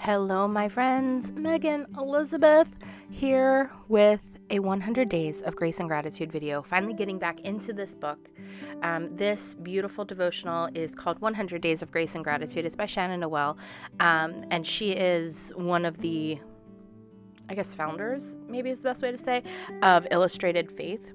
Hello, my friends. Megan Elizabeth here with a 100 Days of Grace and Gratitude video. Finally getting back into this book. This beautiful devotional is called 100 Days of Grace and Gratitude. It's by Shannon Noel, and she is one of the, founders, maybe is the best way to say, of Illustrated Faith.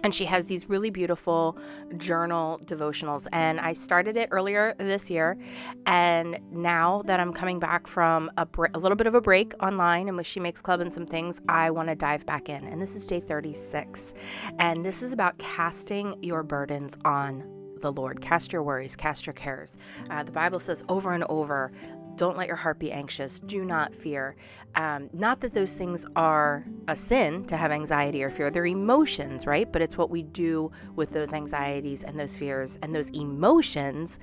And she has these really beautiful journal devotionals. And I started it earlier this year. And now that I'm coming back from a little bit of a break online and with She Makes Club and some things, I want to dive back in. And this is day 36. And this is about casting your burdens on the Lord. Cast your worries, cast your cares. The Bible says over and over, don't let your heart be anxious. Do not fear. Not that those things are a sin to have anxiety or fear. They're emotions, right? But it's what we do with those anxieties and those fears and those emotions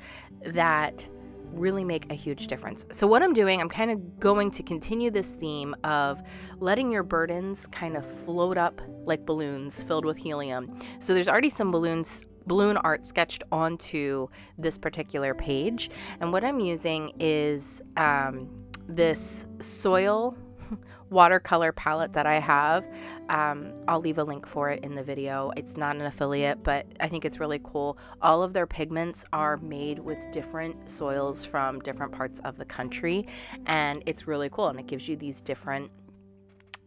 that really make a huge difference. So what I'm doing, I'm kind of going to continue this theme of letting your burdens kind of float up like balloons filled with helium. So there's already some balloon art sketched onto this particular page. And what I'm using is this soil watercolor palette that I have. I'll leave a link for it in the video. It's not an affiliate, but I think it's really cool. All of their pigments are made with different soils from different parts of the country. And it's really cool. And it gives you these different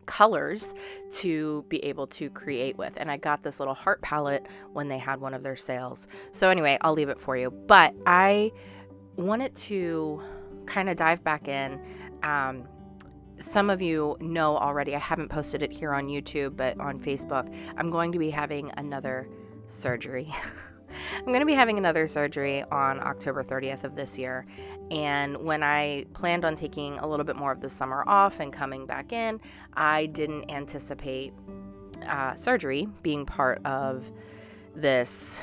colors to be able to create with. And I got this little heart palette when they had one of their sales. So anyway, I'll leave it for you. But I wanted to kind of dive back in. Some of you know already, I haven't posted it here on YouTube, but on Facebook, I'm going to be having another surgery. I'm going to be having another surgery on October 30th of this year. And when I planned on taking a little bit more of the summer off and coming back in, I didn't anticipate surgery being part of this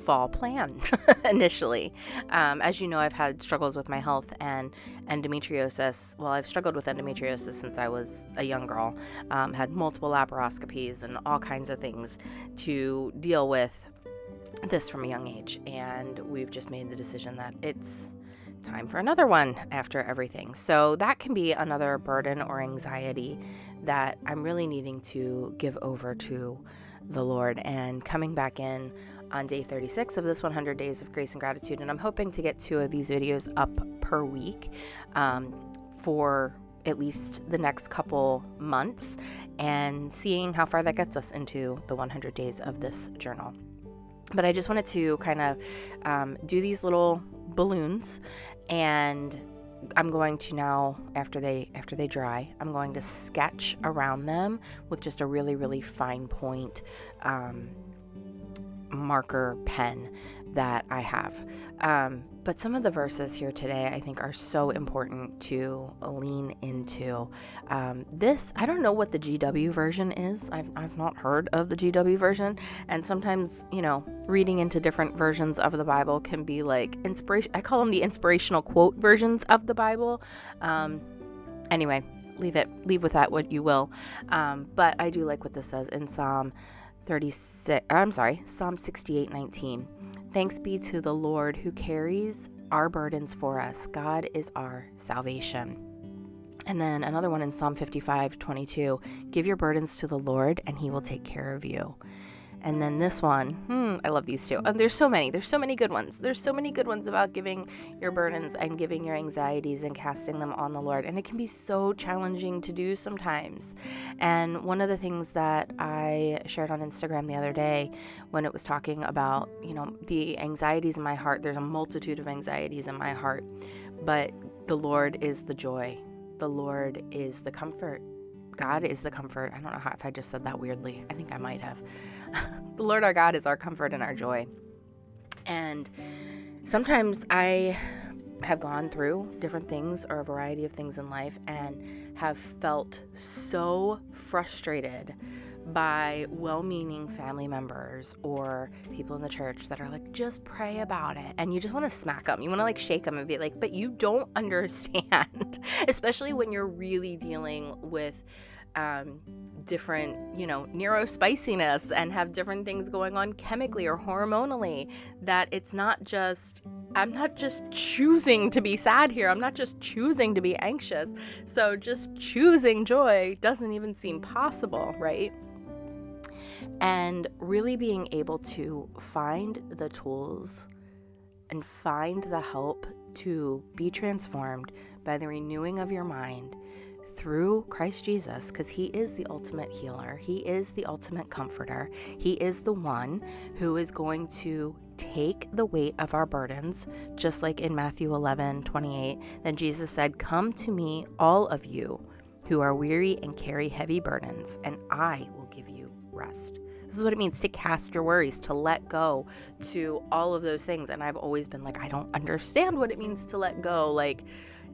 fall plan initially. As you know, I've had struggles with my health and endometriosis. Well, I've struggled with endometriosis since I was a young girl. Had multiple laparoscopies and all kinds of things to deal with this from a young age. And we've just made the decision that it's time for another one after everything. So that can be another burden or anxiety that I'm really needing to give over to the Lord, and coming back in on day 36 of this 100 Days of Grace and Gratitude. And I'm hoping to get 2 of these videos up per week for at least the next couple months, and seeing how far that gets us into the 100 days of this journal. But I just wanted to kind of do these little balloons, and I'm going to now, after they dry, I'm going to sketch around them with just a really, really fine point marker pen that I have. But some of the verses here today I think are so important to lean into. This, I don't know what the GW version is. I've not heard of the GW version. And sometimes, reading into different versions of the Bible can be like inspiration. I call them the inspirational quote versions of the Bible. Anyway, leave with that what you will. But I do like what this says in Psalm 68:19. Thanks be to the Lord who carries our burdens for us. God is our salvation. And then another one in Psalm 55:22. Give your burdens to the Lord and he will take care of you. And then this one, I love these two. There's so many good ones. There's so many good ones about giving your burdens and giving your anxieties and casting them on the Lord. And it can be so challenging to do sometimes. And one of the things that I shared on Instagram the other day when it was talking about, the anxieties in my heart, there's a multitude of anxieties in my heart, but the Lord is the joy. The Lord is the comfort. God is the comfort. I don't know if I just said that weirdly. I think I might have. The Lord our God is our comfort and our joy. And sometimes I have gone through different things or a variety of things in life and have felt so frustrated by well-meaning family members or people in the church that are like, just pray about it. And you just want to smack them. You want to like shake them and be like, but you don't understand, especially when you're really dealing with different, neurospiciness and have different things going on chemically or hormonally, that it's not just, I'm not just choosing to be sad here. I'm not just choosing to be anxious. So just choosing joy doesn't even seem possible, right? And really being able to find the tools and find the help to be transformed by the renewing of your mind through Christ Jesus, because he is the ultimate healer. He is the ultimate comforter. He is the one who is going to take the weight of our burdens, just like in Matthew 11:28. Then Jesus said, "Come to me, all of you who are weary and carry heavy burdens, and I will give you rest." This is what it means to cast your worries, to let go, to all of those things. And I've always been like, I don't understand what it means to let go. Like,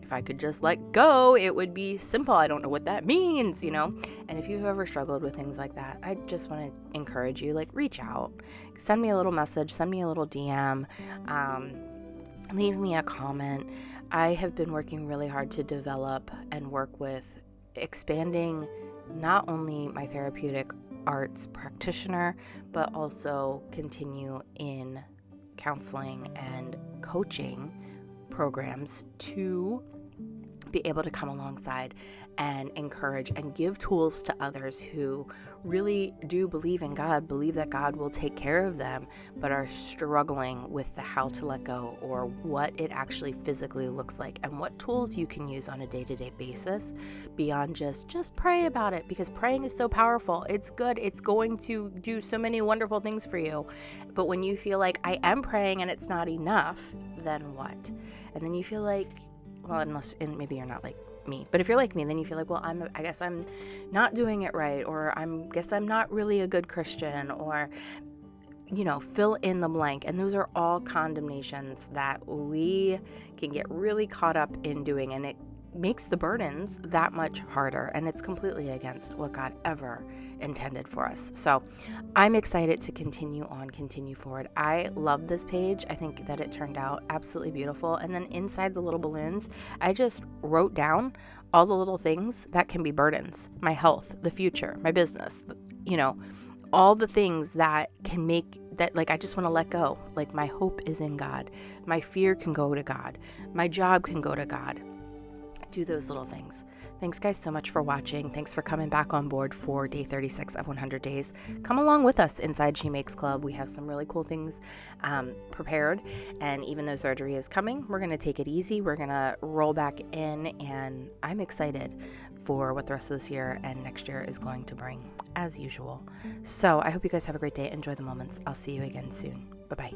if I could just let go, it would be simple. I don't know what that means, And if you've ever struggled with things like that, I just want to encourage you, reach out, send me a little message, send me a little DM, leave me a comment. I have been working really hard to develop and work with expanding not only my therapeutic arts practitioner, but also continue in counseling and coaching programs to be able to come alongside and encourage and give tools to others who really do believe in God, believe that God will take care of them, but are struggling with the how to let go, or what it actually physically looks like, and what tools you can use on a day-to-day basis beyond just pray about it, because praying is so powerful. It's good. It's going to do so many wonderful things for you. But when you feel like I am praying and it's not enough, then what? And then you feel like, well, and maybe you're not like me, but if you're like me, then you feel like, well, I guess I'm not doing it right, or guess I'm not really a good Christian, or, fill in the blank. And those are all condemnations that we can get really caught up in doing, and it makes the burdens that much harder, and it's completely against what God ever intended for us. So I'm excited to continue forward. I love this page. I think that it turned out absolutely beautiful. And then inside the little balloons, I just wrote down all the little things that can be burdens: my health, the future, my business, all the things that can make that, I just want to let go. My hope is in God. My fear can go to God. My job can go to God. Do those little things. Thanks, guys, so much for watching. Thanks for coming back on board for day 36 of 100 days. Come along with us inside She Makes Club. We have some really cool things prepared. And even though surgery is coming, we're going to take it easy. We're going to roll back in. And I'm excited for what the rest of this year and next year is going to bring, as usual. So I hope you guys have a great day. Enjoy the moments. I'll see you again soon. Bye-bye.